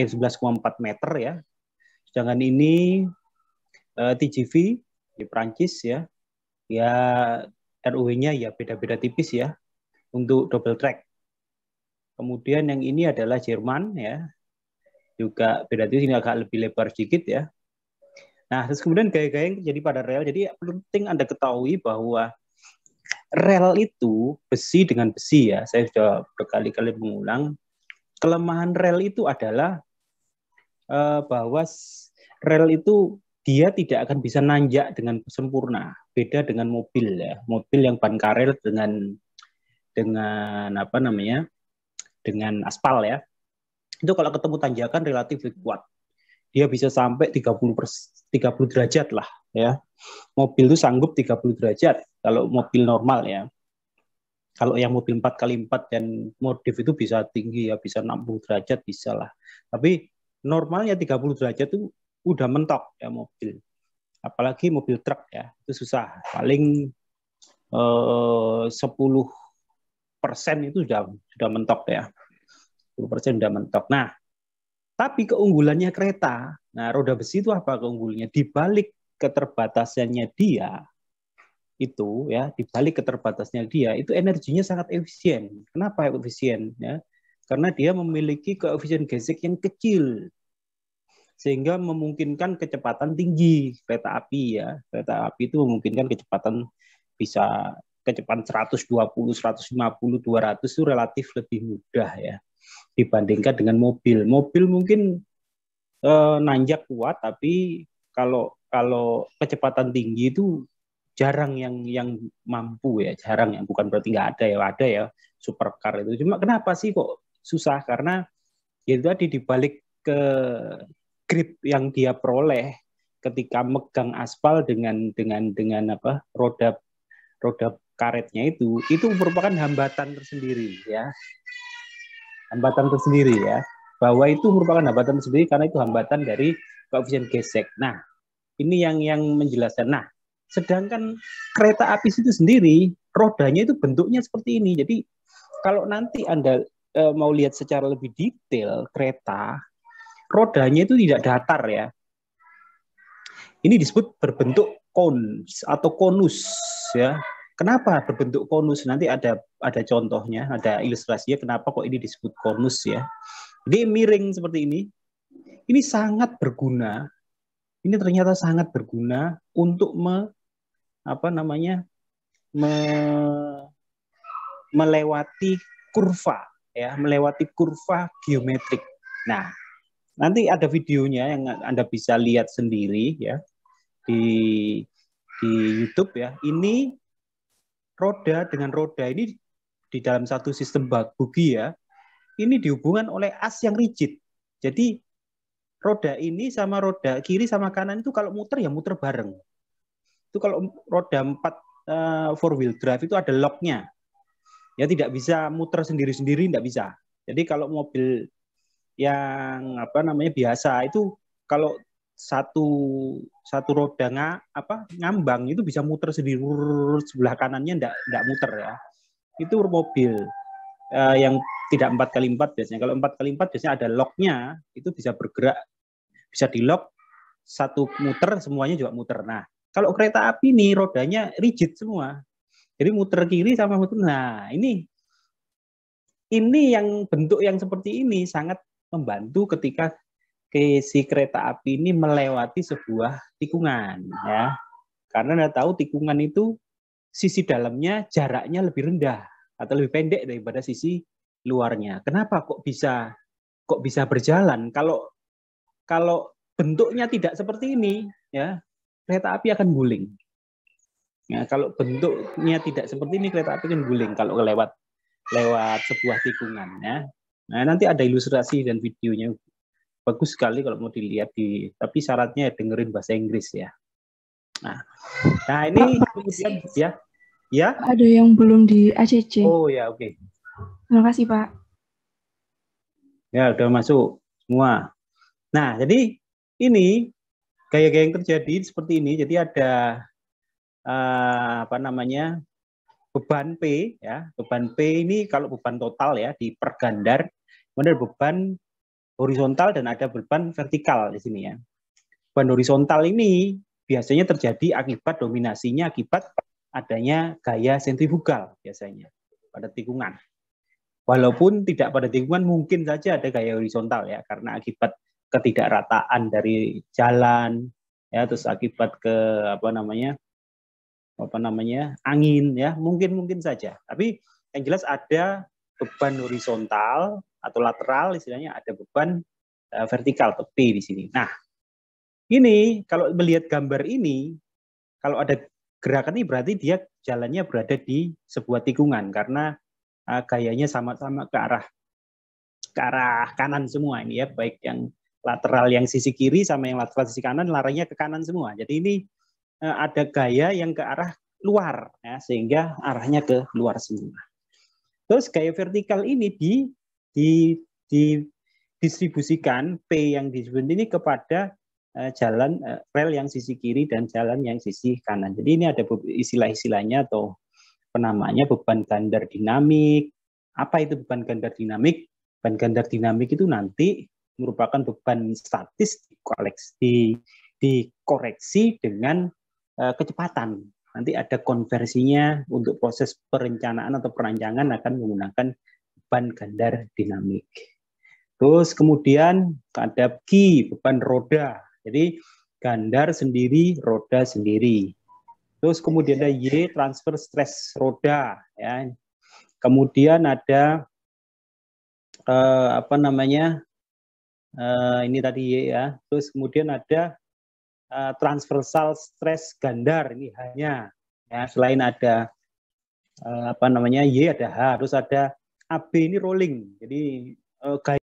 11,4 meter ya. Sedangkan ini TGV di Prancis ya. Ya ROW-nya ya beda-beda tipis ya untuk double track. Kemudian yang ini adalah Jerman ya. Juga beda tipis, ini agak lebih lebar sedikit ya. Nah, terus kemudian gaya-gaya yang terjadi pada rel. Jadi penting Anda ketahui bahwa rel itu besi dengan besi ya. Saya sudah berkali-kali mengulang. Kelemahan rel itu adalah bahwa rel itu dia tidak akan bisa nanjak dengan sempurna. Beda dengan mobil ya. Mobil yang ban karet dengan apa namanya? Dengan aspal ya. Itu kalau ketemu tanjakan relatif kuat. Dia bisa sampai 30 derajat lah ya. Mobil itu sanggup 30 derajat kalau mobil normal ya. Kalau yang mobil 4x4 dan modif itu bisa tinggi ya, bisa 60 derajat bisa lah. Tapi normalnya 30 derajat itu udah mentok ya mobil. Apalagi mobil truk ya, itu susah. Paling 10% itu sudah mentok ya. 10% sudah mentok. Nah, tapi keunggulannya kereta, nah roda besi itu apa keunggulannya? Di balik keterbatasannya dia, itu ya, di balik keterbatasannya dia, itu energinya sangat efisien. Kenapa efisien? Ya, karena dia memiliki koefisien gesek yang kecil, sehingga memungkinkan kecepatan tinggi kereta api ya. Kereta api itu memungkinkan kecepatan bisa kecepatan 120, 150, 200 itu relatif lebih mudah ya dibandingkan dengan mobil. Mobil mungkin nanjak kuat, tapi kalau kecepatan tinggi itu jarang yang mampu ya, jarang yang bukan berarti nggak ada ya supercar itu. Cuma kenapa sih kok susah? Karena ya itu tadi dibalik ke grip yang dia peroleh ketika megang aspal dengan apa roda karetnya itu merupakan hambatan tersendiri ya, hambatan tersendiri ya, bahwa itu merupakan hambatan tersendiri karena itu hambatan dari koefisien gesek. Nah, ini yang menjelaskan. Nah, sedangkan kereta api itu sendiri rodanya itu bentuknya seperti ini. Jadi kalau nanti Anda mau lihat secara lebih detail kereta, rodanya itu tidak datar ya. Ini disebut berbentuk konus atau konus ya. Kenapa berbentuk konus? Nanti ada contohnya, ada ilustrasinya kenapa kok ini disebut konus ya. Jadi miring seperti ini. Ini sangat berguna. Ini ternyata sangat berguna untuk melewati kurva ya, melewati kurva geometrik. Nah, nanti ada videonya yang Anda bisa lihat sendiri ya di YouTube ya. Ini roda dengan roda ini di dalam satu sistem bugi ya. Ini dihubungkan oleh as yang rigid. Jadi roda ini sama roda kiri sama kanan itu kalau muter ya muter bareng. Itu kalau roda 4 four wheel drive itu ada locknya. Ya tidak bisa muter sendiri-sendiri, tidak bisa. Jadi kalau mobil yang biasa itu kalau satu roda ngambang itu bisa muter sendiri, sebelah kanannya enggak muter ya. Itu mobil yang tidak 4x4 biasanya. Kalau 4x4 biasanya ada locknya, itu bisa bergerak, bisa di lock, satu muter semuanya juga muter. Nah, kalau kereta api nih rodanya rigid semua. Jadi muter kiri sama muter. Nah, ini yang bentuk yang seperti ini sangat membantu ketika si kereta api ini melewati sebuah tikungan ya. Karena Anda tahu tikungan itu sisi dalamnya jaraknya lebih rendah atau lebih pendek daripada sisi luarnya. Kenapa kok bisa berjalan? Kalau bentuknya tidak seperti ini ya, kereta api akan guling. Ya, kalau bentuknya tidak seperti ini kereta api akan guling kalau lewat sebuah tikungan ya. Nah, nanti ada ilustrasi dan videonya. Bagus sekali kalau mau dilihat tapi syaratnya dengerin bahasa Inggris ya. Nah ini kemudian ya. Ada yang belum di ACC. Oh ya, oke. Terima kasih Pak. Ya udah masuk semua. Nah jadi ini gaya-gaya yang terjadi seperti ini. Jadi ada beban P ya. Beban P ini kalau beban total ya dipergandar, kemudian beban horizontal dan ada beban vertikal di sini ya. Beban horizontal ini biasanya terjadi akibat dominasinya akibat adanya gaya sentrifugal biasanya pada tikungan. Walaupun tidak pada tikungan mungkin saja ada gaya horizontal ya, karena akibat ketidakrataan dari jalan ya, terus akibat ke apa namanya angin ya, mungkin saja. Tapi yang jelas ada beban horizontal atau lateral, istilahnya ada beban vertikal atau P di sini. Nah, ini kalau melihat gambar ini, kalau ada gerakan ini berarti dia jalannya berada di sebuah tikungan karena gayanya sama-sama ke arah kanan semua ini ya, baik yang lateral yang sisi kiri sama yang lateral sisi kanan larinya ke kanan semua. Jadi ini ada gaya yang ke arah luar ya, sehingga arahnya ke luar semua. Terus gaya vertikal ini didistribusikan P yang disebut ini kepada jalan rel yang sisi kiri dan jalan yang sisi kanan. Jadi ini ada istilah-istilahnya atau penamanya beban gandar dinamik. Apa itu beban gandar dinamik? Beban gandar dinamik itu nanti merupakan beban statis dikoreksi dengan kecepatan. Nanti ada konversinya untuk proses perencanaan atau perancangan akan menggunakan beban gandar dinamik. Terus kemudian ada Q, beban roda. Jadi gandar sendiri, roda sendiri. Terus kemudian ada Y, transfer stres roda. Ya. Kemudian ada ini tadi Y ya. Terus kemudian ada transversal stres gandar, ini hanya ya, selain ada Y ada H, terus ada AB ini rolling. Jadi